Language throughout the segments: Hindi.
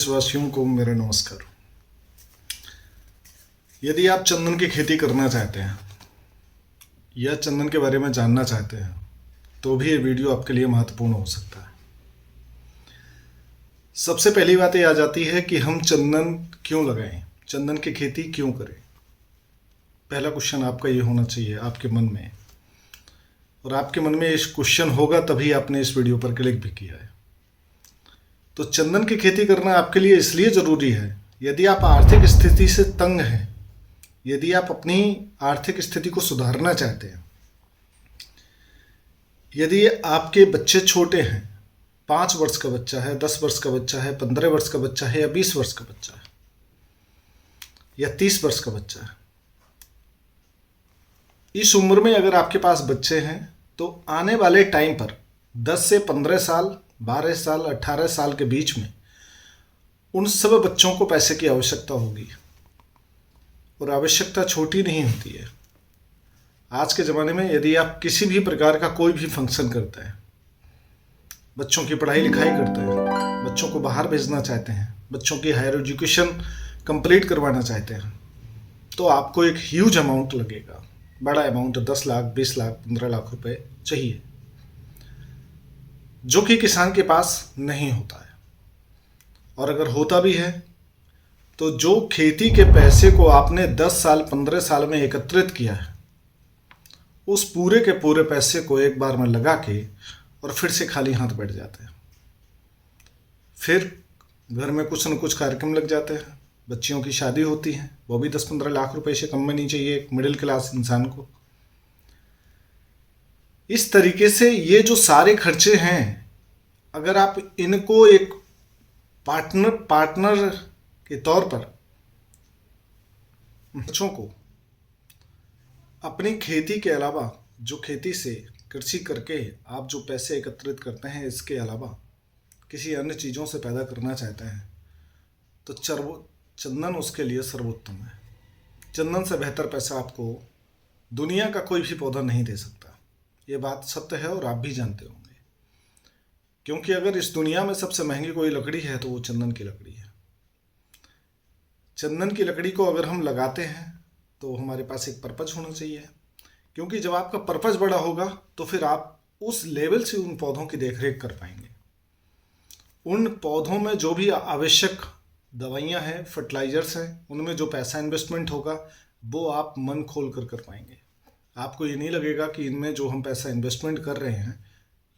देशवासियों को मेरा नमस्कार। यदि आप चंदन की खेती करना चाहते हैं या चंदन के बारे में जानना चाहते हैं तो भी ये वीडियो आपके लिए महत्वपूर्ण हो सकता है। सबसे पहली बात ये आ जाती है कि हम चंदन क्यों लगाएं, चंदन की खेती क्यों करें। पहला क्वेश्चन आपका ये होना चाहिए आपके मन में, और आपके मन में इस क्वेश्चन होगा तभी आपने इस वीडियो पर क्लिक भी किया है। तो चंदन की खेती करना आपके लिए इसलिए ज़रूरी है, यदि आप आर्थिक स्थिति से तंग हैं, यदि आप अपनी आर्थिक स्थिति को सुधारना चाहते हैं, यदि आपके बच्चे छोटे हैं, 5 वर्ष का बच्चा है, 10 वर्ष का बच्चा है, 15 वर्ष का बच्चा है, या 20 वर्ष का बच्चा है, या 30 वर्ष का बच्चा है, इस उम्र में अगर आपके पास बच्चे हैं तो आने वाले टाइम पर 10 से 15 साल, 12 साल, 18 साल के बीच में उन सब बच्चों को पैसे की आवश्यकता होगी, और आवश्यकता छोटी नहीं होती है। आज के ज़माने में यदि आप किसी भी प्रकार का कोई भी फंक्शन करते हैं, बच्चों की पढ़ाई लिखाई करते हैं, बच्चों को बाहर भेजना चाहते हैं, बच्चों की हायर एजुकेशन कंप्लीट करवाना चाहते हैं, तो आपको एक ह्यूज अमाउंट लगेगा, बड़ा अमाउंट, 10 लाख, 20 लाख, 15 लाख रुपए चाहिए, जो कि किसान के पास नहीं होता है। और अगर होता भी है तो जो खेती के पैसे को आपने 10 साल, 15 साल में एकत्रित किया है, उस पूरे के पूरे पैसे को एक बार में लगा के और फिर से खाली हाथ बैठ जाते हैं। फिर घर में कुछ न कुछ कार्यक्रम लग जाते हैं, बच्चियों की शादी होती है, वो भी 10-15 लाख रुपए से कम में नहीं चाहिए एक मिडिल क्लास इंसान को। इस तरीके से ये जो सारे खर्चे हैं, अगर आप इनको एक पार्टनर के तौर पर बच्चों को अपनी खेती के अलावा, जो खेती से कृषि करके आप जो पैसे एकत्रित करते हैं, इसके अलावा किसी अन्य चीज़ों से पैदा करना चाहते हैं, तो चंदन उसके लिए सर्वोत्तम है। चंदन से बेहतर पैसा आपको दुनिया का कोई भी पौधा नहीं दे सकता। ये बात सत्य है और आप भी जानते होंगे, क्योंकि अगर इस दुनिया में सबसे महंगी कोई लकड़ी है तो वो चंदन की लकड़ी है। चंदन की लकड़ी को अगर हम लगाते हैं तो हमारे पास एक पर्पज होना चाहिए, क्योंकि जब आपका पर्पज बड़ा होगा तो फिर आप उस लेवल से उन पौधों की देखरेख कर पाएंगे। उन पौधों में जो भी आवश्यक दवाइयाँ हैं, फर्टिलाइजर्स हैं, उनमें जो पैसा इन्वेस्टमेंट होगा वो आप मन खोल कर पाएंगे। आपको ये नहीं लगेगा कि इनमें जो हम पैसा इन्वेस्टमेंट कर रहे हैं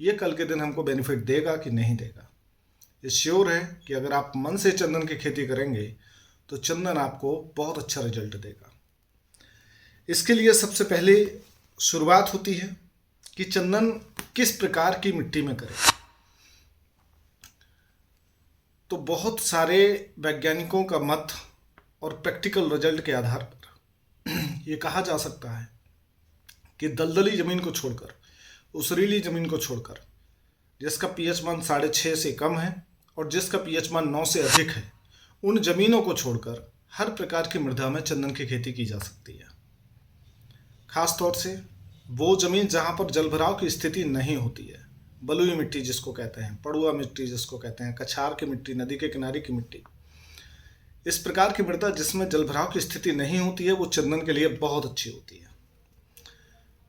ये कल के दिन हमको बेनिफिट देगा कि नहीं देगा। ये श्योर है कि अगर आप मन से चंदन की खेती करेंगे तो चंदन आपको बहुत अच्छा रिजल्ट देगा। इसके लिए सबसे पहले शुरुआत होती है कि चंदन किस प्रकार की मिट्टी में करें। तो बहुत सारे वैज्ञानिकों का मत और प्रैक्टिकल रिजल्ट के आधार पर ये कहा जा सकता है कि दलदली ज़मीन को छोड़कर, उसरीली ज़मीन को छोड़कर, जिसका पीएच मान 6.5 से कम है और जिसका पीएच मान 9 से अधिक है, उन ज़मीनों को छोड़कर हर प्रकार की मृदा में चंदन की खेती की जा सकती है। खास तौर से वो ज़मीन जहाँ पर जलभराव की स्थिति नहीं होती है, बलुई मिट्टी जिसको कहते हैं, पड़ुआ मिट्टी जिसको कहते हैं, कछार की मिट्टी, नदी के किनारे की मिट्टी, इस प्रकार की मृदा जिसमें जलभराव की स्थिति नहीं होती है, वो चंदन के लिए बहुत अच्छी होती है।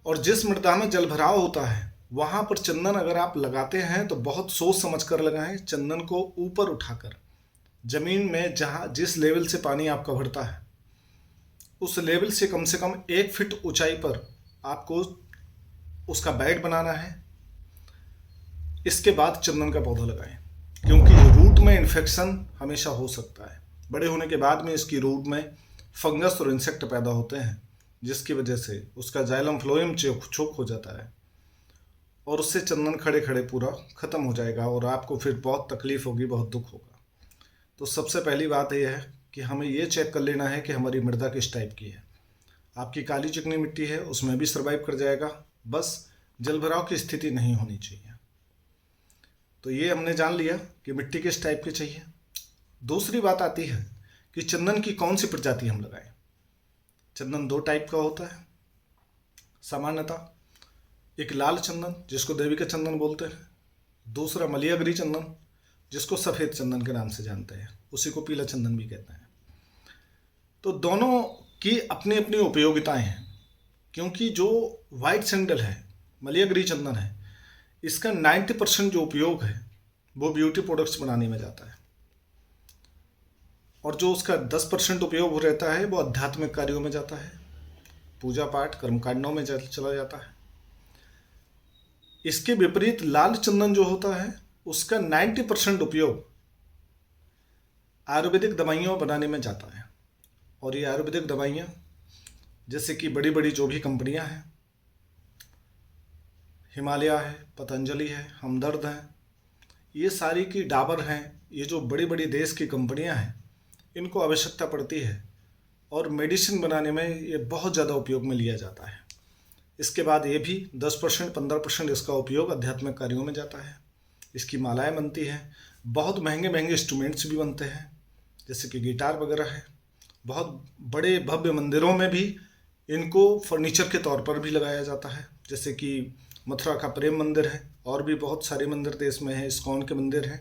और जिस मृदा में जलभराव होता है वहाँ पर चंदन अगर आप लगाते हैं तो बहुत सोच समझ कर लगाएं। चंदन को ऊपर उठाकर ज़मीन में जहाँ जिस लेवल से पानी आपका भरता है उस लेवल से कम 1 फीट ऊंचाई पर आपको उसका बेड बनाना है। इसके बाद चंदन का पौधा लगाएं, क्योंकि रूट में इन्फेक्शन हमेशा हो सकता है। बड़े होने के बाद में इसकी रूट में फंगस और इंसेक्ट पैदा होते हैं, जिसकी वजह से उसका जाइलम फ्लोएम चोक हो जाता है और उससे चंदन खड़े खड़े पूरा ख़त्म हो जाएगा और आपको फिर बहुत तकलीफ़ होगी, बहुत दुख होगा। तो सबसे पहली बात यह है कि हमें ये चेक कर लेना है कि हमारी मृदा किस टाइप की है। आपकी काली चिकनी मिट्टी है, उसमें भी सर्वाइव कर जाएगा, बस जलभराव की स्थिति नहीं होनी चाहिए। तो ये हमने जान लिया कि मिट्टी किस टाइप की चाहिए। दूसरी बात आती है कि चंदन की कौन सी प्रजाति हम लगाएं। चंदन 2 टाइप का होता है सामान्यतः, एक लाल चंदन जिसको देवी का चंदन बोलते हैं, दूसरा मलियागरी चंदन जिसको सफ़ेद चंदन के नाम से जानते हैं, उसी को पीला चंदन भी कहते हैं। तो दोनों की अपनी अपनी उपयोगिताएं हैं, क्योंकि जो वाइट सैंडल है, मलयागरी चंदन है, इसका 90% जो उपयोग है वो ब्यूटी प्रोडक्ट्स बनाने में जाता है, और जो उसका 10% उपयोग रहता है वो आध्यात्मिक कार्यों में जाता है, पूजा पाठ कर्मकांडों में चला जाता है। इसके विपरीत लाल चंदन जो होता है उसका 90% उपयोग आयुर्वेदिक दवाइयाँ बनाने में जाता है। और ये आयुर्वेदिक दवाइयाँ जैसे कि बड़ी बड़ी जो भी कंपनियां हैं, हिमालय है, पतंजलि है, हमदर्द है, ये सारी की डाबर हैं, ये जो बड़ी बड़ी देश की कंपनियां हैं, इनको आवश्यकता पड़ती है और मेडिसिन बनाने में ये बहुत ज़्यादा उपयोग में लिया जाता है। इसके बाद ये भी 10% 15% इसका उपयोग आध्यात्मिक कार्यों में जाता है। इसकी मालाएं बनती हैं, बहुत महंगे महंगे इंस्ट्रूमेंट्स भी बनते हैं, जैसे कि गिटार वगैरह है। बहुत बड़े भव्य मंदिरों में भी इनको फर्नीचर के तौर पर भी लगाया जाता है, जैसे कि मथुरा का प्रेम मंदिर है, और भी बहुत सारे मंदिर देश में हैं, इस्कॉन के मंदिर हैं,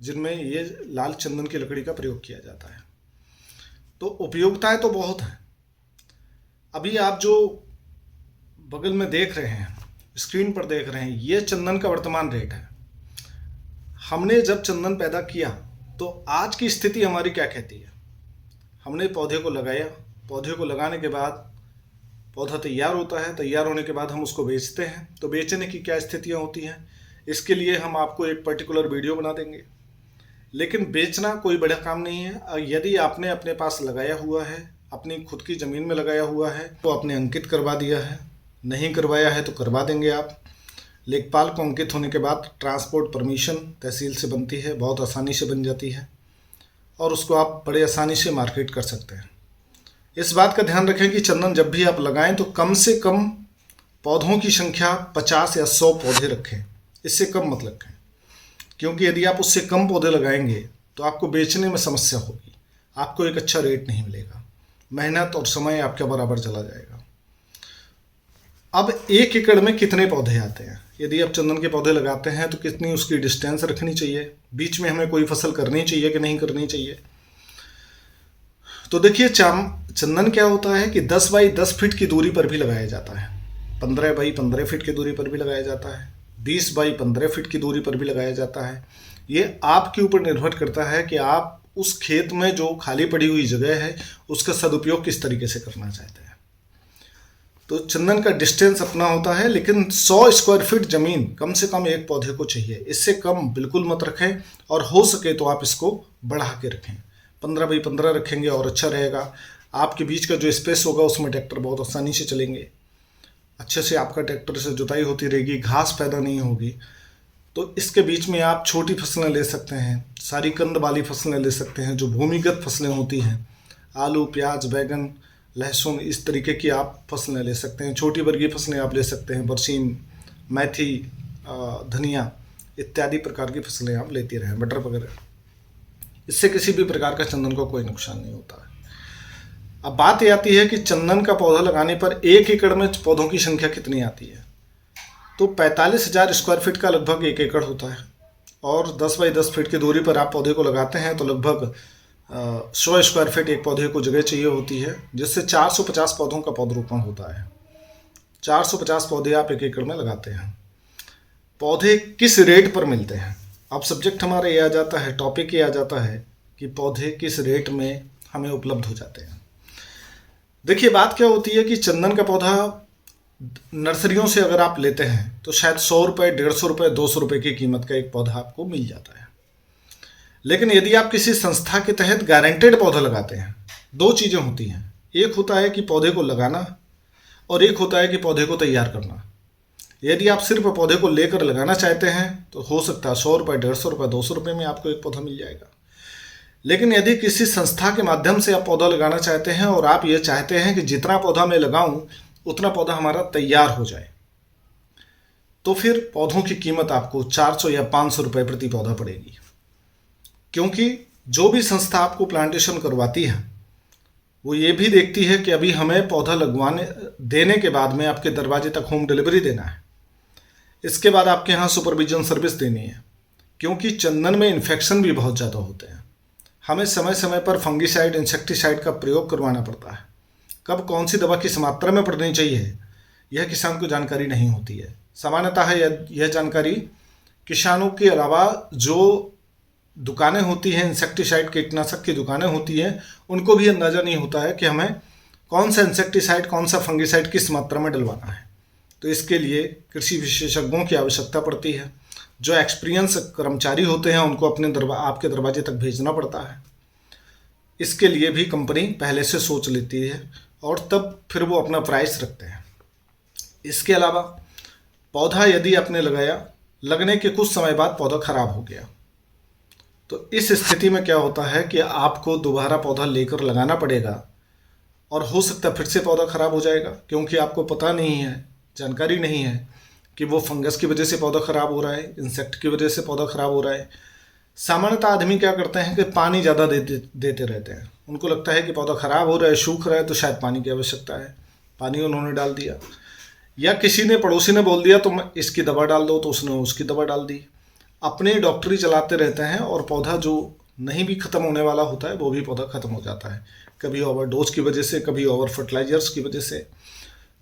जिनमें ये लाल चंदन की लकड़ी का प्रयोग किया जाता है। तो उपयोगिताएं तो बहुत हैं। अभी आप जो बगल में देख रहे हैं, स्क्रीन पर देख रहे हैं, ये चंदन का वर्तमान रेट है। हमने जब चंदन पैदा किया तो आज की स्थिति हमारी क्या कहती है? हमने पौधे को लगाया, पौधे को लगाने के बाद पौधा तैयार होता है, तैयार होने के बाद हम उसको बेचते हैं। तो बेचने की क्या स्थितियां होती हैं, इसके लिए हम आपको एक पर्टिकुलर वीडियो बना देंगे। लेकिन बेचना कोई बड़ा काम नहीं है। यदि आपने अपने पास लगाया हुआ है, अपनी खुद की ज़मीन में लगाया हुआ है, तो आपने अंकित करवा दिया है, नहीं करवाया है तो करवा देंगे आप। लेखपाल को अंकित होने के बाद ट्रांसपोर्ट परमिशन तहसील से बनती है, बहुत आसानी से बन जाती है, और उसको आप बड़े आसानी से मार्केट कर सकते हैं। इस बात का ध्यान रखें कि चंदन जब भी आप लगाएं तो कम से कम पौधों की संख्या 50 या 100 पौधे रखें, इससे कम मत रखें, क्योंकि यदि आप उससे कम पौधे लगाएंगे तो आपको बेचने में समस्या होगी, आपको एक अच्छा रेट नहीं मिलेगा, मेहनत और समय आपका बराबर चला जाएगा। अब 1 एकड़ में कितने पौधे आते हैं? यदि आप चंदन के पौधे लगाते हैं तो कितनी उसकी डिस्टेंस रखनी चाहिए, बीच में हमें कोई फसल करनी चाहिए कि नहीं करनी चाहिए? तो देखिए, चंदन क्या होता है कि 10 बाई 10 फीट की दूरी पर भी लगाया जाता है, 15 बाई 15 फीट की दूरी पर भी लगाया जाता है, 20 बाई 15 फीट की दूरी पर भी लगाया जाता है। ये आपके ऊपर निर्भर करता है कि आप उस खेत में जो खाली पड़ी हुई जगह है उसका सदुपयोग किस तरीके से करना चाहते हैं। तो चंदन का डिस्टेंस अपना होता है, लेकिन 100 स्क्वायर फीट ज़मीन कम से कम एक पौधे को चाहिए, इससे कम बिल्कुल मत रखें, और हो सके तो आप इसको बढ़ा के रखें। 15 बाई 15 रखेंगे और अच्छा रहेगा। आपके बीच का जो स्पेस होगा उसमें ट्रैक्टर बहुत आसानी से चलेंगे, अच्छे से आपका ट्रैक्टर से जुताई होती रहेगी, घास पैदा नहीं होगी। तो इसके बीच में आप छोटी फसलें ले सकते हैं, सारी कंद वाली फसलें ले सकते हैं, जो भूमिगत फसलें होती हैं, आलू, प्याज, बैगन, लहसुन, इस तरीके की आप फसलें ले सकते हैं। छोटी वर्गीय फसलें आप ले सकते हैं, बरसीम, मेथी, धनिया इत्यादि प्रकार की फसलें आप लेते रहें, मटर वगैरह। इससे किसी भी प्रकार का चंदन को कोई नुकसान नहीं होता है। अब बात ये आती है कि चंदन का पौधा लगाने पर 1 एकड़ में पौधों की संख्या कितनी आती है? तो 45,000 स्क्वायर फीट का लगभग 1 एकड़ होता है, और 10 बाई 10 फीट की दूरी पर आप पौधे को लगाते हैं तो लगभग 100 स्क्वायर फीट एक पौधे को जगह चाहिए होती है, जिससे 450 पौधों का पौधरोपण होता है। 450 पौधे आप 1 एकड़ में लगाते हैं। पौधे किस रेट पर मिलते हैं? अब सब्जेक्ट हमारा ये आ जाता है, टॉपिक ये आ जाता है कि पौधे किस रेट में हमें उपलब्ध हो जाते हैं। देखिए, बात क्या होती है कि चंदन का पौधा नर्सरियों से अगर आप लेते हैं तो शायद 100 रुपये, 150 रुपये, 200 रुपये की कीमत का एक पौधा आपको मिल जाता है। लेकिन यदि आप किसी संस्था के तहत गारंटेड पौधा लगाते हैं, 2 चीज़ें होती हैं, एक होता है कि पौधे को लगाना और एक होता है कि पौधे को तैयार करना। यदि आप सिर्फ पौधे को लेकर लगाना चाहते हैं तो हो सकता है 100 रुपये, 150 रुपये, 200 रुपये में आपको एक पौधा मिल जाएगा। लेकिन यदि किसी संस्था के माध्यम से आप पौधा लगाना चाहते हैं और आप ये चाहते हैं कि जितना पौधा मैं लगाऊं उतना पौधा हमारा तैयार हो जाए, तो फिर पौधों की कीमत आपको 400 या 500 रुपये प्रति पौधा पड़ेगी। क्योंकि जो भी संस्था आपको प्लांटेशन करवाती है वो ये भी देखती है कि अभी हमें पौधा लगवाने देने के बाद में आपके दरवाजे तक होम डिलीवरी देना है, इसके बाद आपके यहाँ सुपरविजन सर्विस देनी है, क्योंकि चंदन में इन्फेक्शन भी बहुत ज़्यादा होते हैं। हमें समय समय पर फंगिसाइड, इंसेक्टिसाइड का प्रयोग करवाना पड़ता है। कब कौन सी दवा किस मात्रा में पड़नी चाहिए यह किसान को जानकारी नहीं होती है। सामान्यतः यह जानकारी किसानों के अलावा जो दुकानें होती हैं, इंसेक्टिसाइड कीटनाशक की दुकानें होती हैं, उनको भी अंदाज़ा नहीं होता है कि हमें कौन सा इंसेक्टिसाइड, कौन सा फंगिसाइड किस मात्रा में डलवाना है। तो इसके लिए कृषि विशेषज्ञों की आवश्यकता पड़ती है। जो एक्सपीरियंस कर्मचारी होते हैं उनको अपने आपके दरवाजे तक भेजना पड़ता है। इसके लिए भी कंपनी पहले से सोच लेती है और तब फिर वो अपना प्राइस रखते हैं। इसके अलावा पौधा यदि आपने लगाया, लगने के कुछ समय बाद पौधा खराब हो गया, तो इस स्थिति में क्या होता है कि आपको दोबारा पौधा लेकर लगाना पड़ेगा और हो सकता है फिर से पौधा खराब हो जाएगा, क्योंकि आपको पता नहीं है, जानकारी नहीं है कि वो फंगस की वजह से पौधा खराब हो रहा है, इंसेक्ट की वजह से पौधा खराब हो रहा है। सामान्यतः आदमी क्या करते हैं कि पानी ज़्यादा देते रहते हैं। उनको लगता है कि पौधा खराब हो रहा है, सूख रहा है, तो शायद पानी की आवश्यकता है, पानी उन्होंने डाल दिया। या किसी ने, पड़ोसी ने बोल दिया तुम इसकी दवा डाल दो, तो उसने उसकी दवा डाल दी। अपने डॉक्टरी चलाते रहते हैं और पौधा जो नहीं भी ख़त्म होने वाला होता है वो भी पौधा ख़त्म हो जाता है, कभी ओवरडोज की वजह से, कभी ओवर फर्टिलाइजर्स की वजह से।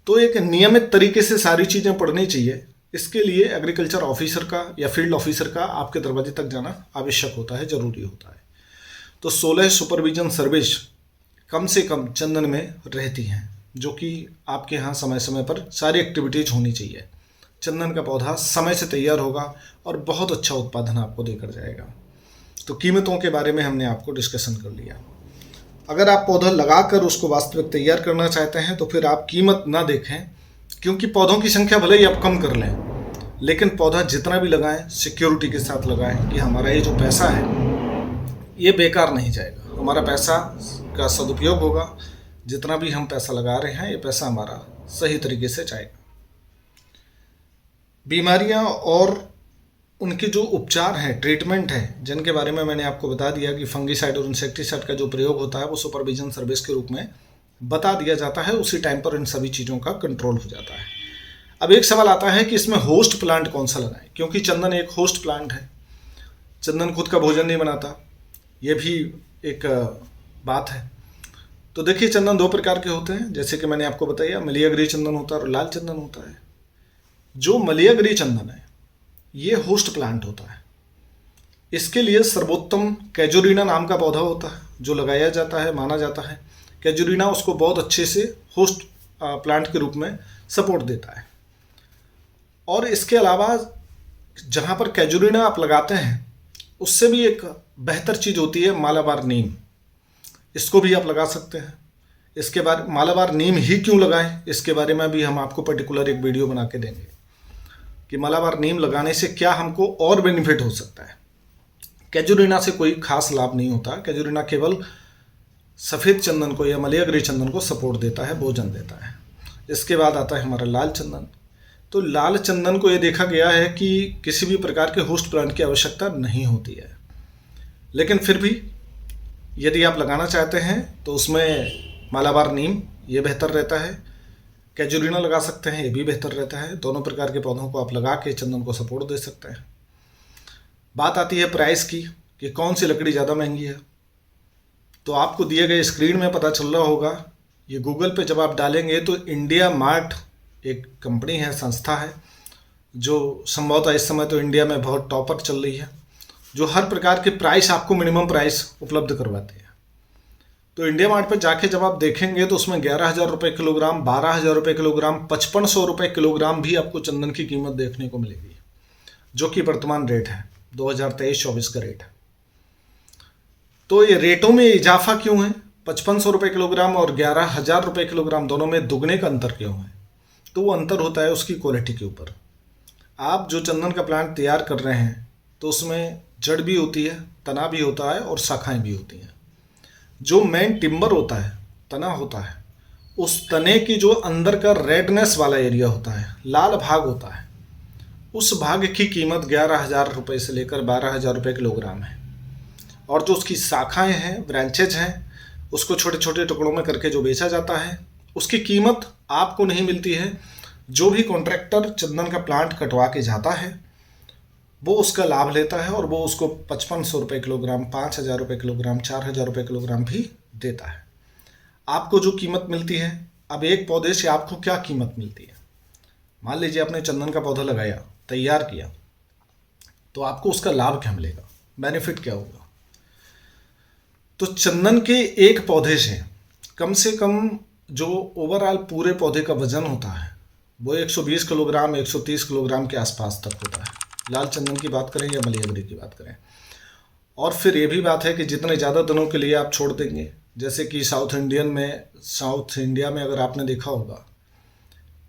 तो एक नियमित तरीके से सारी चीज़ें पढ़नी चाहिए। इसके लिए एग्रीकल्चर ऑफिसर का या फील्ड ऑफिसर का आपके दरवाजे तक जाना आवश्यक होता है, ज़रूरी होता है। तो 16 सुपरविजन सर्विस कम से कम चंदन में रहती हैं, जो कि आपके यहाँ समय समय पर सारी एक्टिविटीज़ होनी चाहिए। चंदन का पौधा समय से तैयार होगा और बहुत अच्छा उत्पादन आपको देकर जाएगा। तो कीमतों के बारे में हमने आपको डिस्कशन कर लिया। अगर आप पौधा लगाकर उसको वास्तविक तैयार करना चाहते हैं तो फिर आप कीमत ना देखें, क्योंकि पौधों की संख्या भले ही आप कम कर लें, लेकिन पौधा जितना भी लगाएं सिक्योरिटी के साथ लगाएं कि हमारा ये जो पैसा है ये बेकार नहीं जाएगा, हमारा पैसा का सदुपयोग होगा। जितना भी हम पैसा लगा रहे हैं ये पैसा हमारा सही तरीके से जाएगा। बीमारियां और उनके जो उपचार हैं, ट्रीटमेंट हैं, जिनके बारे में मैंने आपको बता दिया कि फंगिसाइड और इंसेक्टिसाइड का जो प्रयोग होता है वो सुपरविजन सर्विस के रूप में बता दिया जाता है। उसी टाइम पर इन सभी चीज़ों का कंट्रोल हो जाता है। अब एक सवाल आता है कि इसमें होस्ट प्लांट कौन सा लगाएं, क्योंकि चंदन एक होस्ट प्लांट है। चंदन खुद का भोजन नहीं बनाता, ये भी एक बात है। तो देखिए, चंदन दो प्रकार के होते हैं, जैसे कि मैंने आपको बताया, मलयाग्री चंदन होता है और लाल चंदन होता है। जो मलयाग्री चंदन है ये होस्ट प्लांट होता है। इसके लिए सर्वोत्तम कैजुरीना नाम का पौधा होता है जो लगाया जाता है, माना जाता है। कैजुरीना उसको बहुत अच्छे से होस्ट प्लांट के रूप में सपोर्ट देता है। और इसके अलावा जहाँ पर कैजुरीना आप लगाते हैं उससे भी एक बेहतर चीज़ होती है मालाबार नीम। इसको भी आप लगा सकते हैं। इसके बारे मालाबार नीम ही क्यों लगाएं, इसके बारे में भी हम आपको पर्टिकुलर एक वीडियो बना के देंगे कि मालाबार नीम लगाने से क्या हमको और बेनिफिट हो सकता है। कैजुरीना से कोई खास लाभ नहीं होता। कैजुरीना केवल सफ़ेद चंदन को या मलयाग्री चंदन को सपोर्ट देता है, भोजन देता है। इसके बाद आता है हमारा लाल चंदन। तो लाल चंदन को ये देखा गया है कि किसी भी प्रकार के होस्ट प्लांट की आवश्यकता नहीं होती है, लेकिन फिर भी यदि आप लगाना चाहते हैं तो उसमें मालाबार नीम ये बेहतर रहता है। कैजुरीना लगा सकते हैं, ये भी बेहतर रहता है। दोनों प्रकार के पौधों को आप लगा के चंदन को सपोर्ट दे सकते हैं। बात आती है प्राइस की कि कौन सी लकड़ी ज़्यादा महंगी है। तो आपको दिए गए स्क्रीन में पता चल रहा होगा, ये गूगल पे जब आप डालेंगे तो इंडिया मार्ट एक कंपनी है, संस्था है, जो संभवतः इस समय तो इंडिया में बहुत टॉपर चल रही है, जो हर प्रकार के प्राइस आपको मिनिमम प्राइस उपलब्ध करवाते हैं। तो इंडिया मार्ट पर जाके जब आप देखेंगे तो उसमें 11,000 रुपये किलोग्राम, 12,000 रुपये किलोग्राम, 5500 रुपये किलोग्राम भी आपको चंदन की कीमत देखने को मिलेगी, जो कि वर्तमान रेट है, 2023-24 का रेट है। तो ये रेटों में इजाफा क्यों है? 5500 रुपये किलोग्राम और 11,000 रुपये किलोग्राम, दोनों में दुगने का अंतर क्यों है? तो वो अंतर होता है उसकी क्वालिटी के ऊपर। आप जो चंदन का प्लांट तैयार कर रहे हैं तो उसमें जड़ भी होती है, तना भी होता है और शाखाएं भी होती हैं। जो मेन टिम्बर होता है, तना होता है, उस तने की जो अंदर का रेडनेस वाला एरिया होता है, लाल भाग होता है, उस भाग की कीमत 11,000 रुपये से लेकर 12,000 रुपये किलोग्राम है। और जो उसकी शाखाएं हैं, ब्रांचेज हैं, उसको छोटे छोटे टुकड़ों में करके जो बेचा जाता है, उसकी कीमत आपको नहीं मिलती है। जो भी कॉन्ट्रैक्टर चंदन का प्लांट कटवा के जाता है वो उसका लाभ लेता है और वो उसको 5500 रुपये किलोग्राम, 5000 रुपये किलोग्राम, 4000 रुपये किलोग्राम भी देता है। आपको जो कीमत मिलती है, अब एक पौधे से आपको क्या कीमत मिलती है। मान लीजिए आपने चंदन का पौधा लगाया, तैयार किया, तो आपको उसका लाभ क्या मिलेगा, बेनिफिट क्या होगा। तो चंदन के एक पौधे से कम जो ओवरऑल पूरे पौधे का वजन होता है वो 120 किलोग्राम, 130 किलोग्राम के आसपास तक होता है, लाल चंदन की बात करें या मलयगरी की बात करें। और फिर ये भी बात है कि जितने ज़्यादा दिनों के लिए आप छोड़ देंगे, जैसे कि साउथ इंडिया में अगर आपने देखा होगा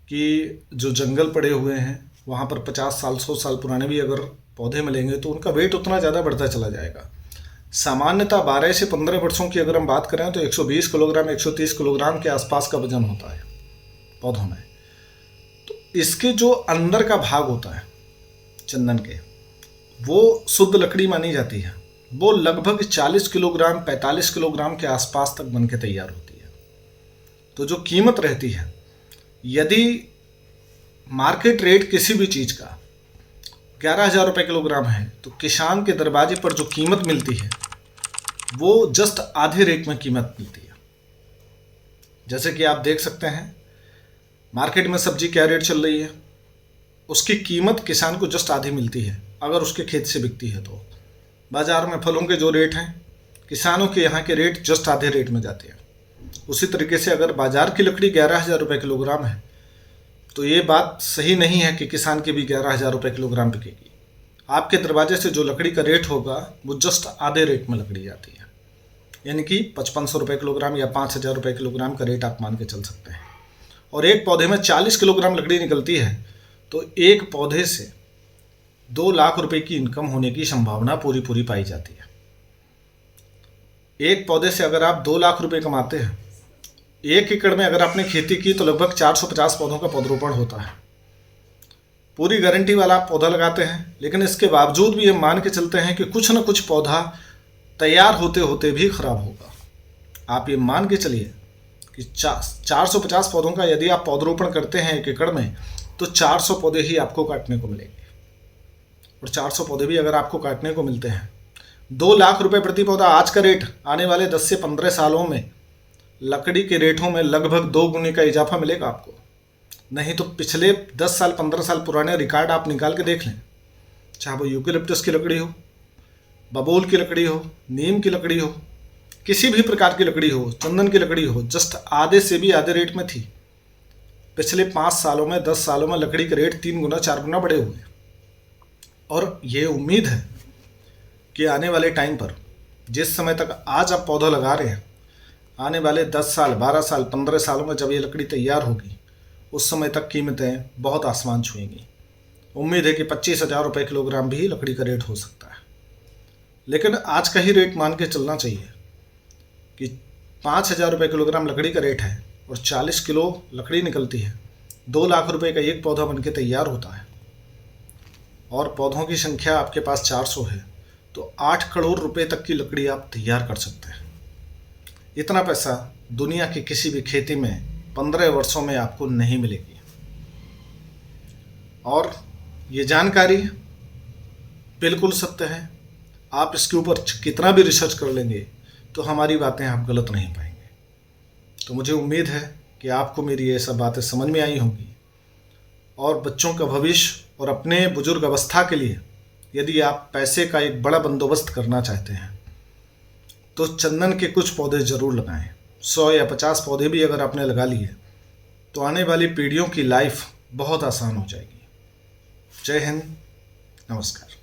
कि जो जंगल पड़े हुए हैं वहाँ पर 50 साल 100 साल पुराने भी अगर पौधे मिलेंगे तो उनका वेट उतना ज़्यादा बढ़ता चला जाएगा। सामान्यतः 12 से 15 वर्षों की अगर हम बात करें तो 120 किलोग्राम 130 किलोग्राम के आसपास का वजन होता है पौधों में। तो इसके जो अंदर का भाग होता है चंदन के, वो शुद्ध लकड़ी मानी जाती है, वो लगभग 40 किलोग्राम 45 किलोग्राम के आसपास तक बन के तैयार होती है। तो जो कीमत रहती है, यदि मार्केट रेट किसी भी चीज़ का 11,000 रुपये किलोग्राम है तो किसान के दरवाजे पर जो कीमत मिलती है वो जस्ट आधे रेट में कीमत मिलती है। जैसे कि आप देख सकते हैं मार्केट में सब्जी क्या रेट चल रही है, उसकी कीमत किसान को जस्ट आधी मिलती है अगर उसके खेत से बिकती है। तो बाज़ार में फलों के जो रेट हैं, किसानों के यहाँ के रेट जस्ट आधे रेट में जाते हैं। उसी तरीके से अगर बाज़ार की लकड़ी 11,000 रुपये किलोग्राम है तो ये बात सही नहीं है कि किसान की भी 11,000 रुपये किलोग्राम बिकेगी। आपके दरवाजे से जो लकड़ी का रेट होगा वो जस्ट आधे रेट में लकड़ी आती है, यानी कि 5500 रुपये किलोग्राम या 5,000 रुपये किलोग्राम का रेट आप मान के चल सकते हैं। और एक पौधे में 40 किलोग्राम लकड़ी निकलती है तो एक पौधे से 2 लाख रुपए की इनकम होने की संभावना पूरी पाई जाती है। एक पौधे से अगर आप 2 लाख रुपए कमाते हैं, 1 एकड़ में अगर आपने खेती की तो लगभग 450 पौधों का पौधरोपण होता है। पूरी गारंटी वाला आप पौधा लगाते हैं, लेकिन इसके बावजूद भी हम मान के चलते हैं कि कुछ न कुछ पौधा तैयार होते होते भी खराब होगा। आप ये मान के चलिए कि 450 पौधों का यदि आप पौधरोपण करते हैं 1 एकड़ में तो 400 पौधे ही आपको काटने को मिलेंगे। और 400 पौधे भी अगर आपको काटने को मिलते हैं, 2 लाख रुपए प्रति पौधा आज का रेट, आने वाले 10 से 15 सालों में लकड़ी के रेटों में लगभग 2 गुने का इजाफा मिलेगा आपको। नहीं तो पिछले 10 साल 15 साल पुराने रिकॉर्ड आप निकाल के देख लें, चाहे वो यूकेलिप्टस की लकड़ी हो, बबूल की लकड़ी हो, नीम की लकड़ी हो, किसी भी प्रकार की लकड़ी हो, चंदन की लकड़ी हो, जस्ट आधे से भी आधे रेट में थी। पिछले 5 सालों में 10 सालों में लकड़ी के रेट 3 गुना 4 गुना बढ़े हुए। और ये उम्मीद है कि आने वाले टाइम पर, जिस समय तक आज आप पौधा लगा रहे हैं, आने वाले 10 साल 12 साल 15 सालों में जब ये लकड़ी तैयार होगी उस समय तक कीमतें बहुत आसमान छुएंगी। उम्मीद है कि 25,000 रुपये किलोग्राम भी लकड़ी का रेट हो सकता है। लेकिन आज का ही रेट मान के चलना चाहिए कि 5,000 रुपये किलोग्राम लकड़ी का रेट है और 40 किलो लकड़ी निकलती है, 2 लाख रुपए का एक पौधा बन के तैयार होता है और पौधों की संख्या आपके पास 400 है तो 8 करोड़ रुपए तक की लकड़ी आप तैयार कर सकते हैं। इतना पैसा दुनिया की किसी भी खेती में 15 वर्षों में आपको नहीं मिलेगी। और ये जानकारी बिल्कुल सत्य है। आप इसके ऊपर कितना भी रिसर्च कर लेंगे तो हमारी बातें आप गलत नहीं पाएंगे। तो मुझे उम्मीद है कि आपको मेरी ये सब बातें समझ में आई होंगी। और बच्चों का भविष्य और अपने बुजुर्ग अवस्था के लिए यदि आप पैसे का एक बड़ा बंदोबस्त करना चाहते हैं तो चंदन के कुछ पौधे ज़रूर लगाएं। 100 या 50 पौधे भी अगर आपने लगा लिए तो आने वाली पीढ़ियों की लाइफ बहुत आसान हो जाएगी। जय हिंद, नमस्कार।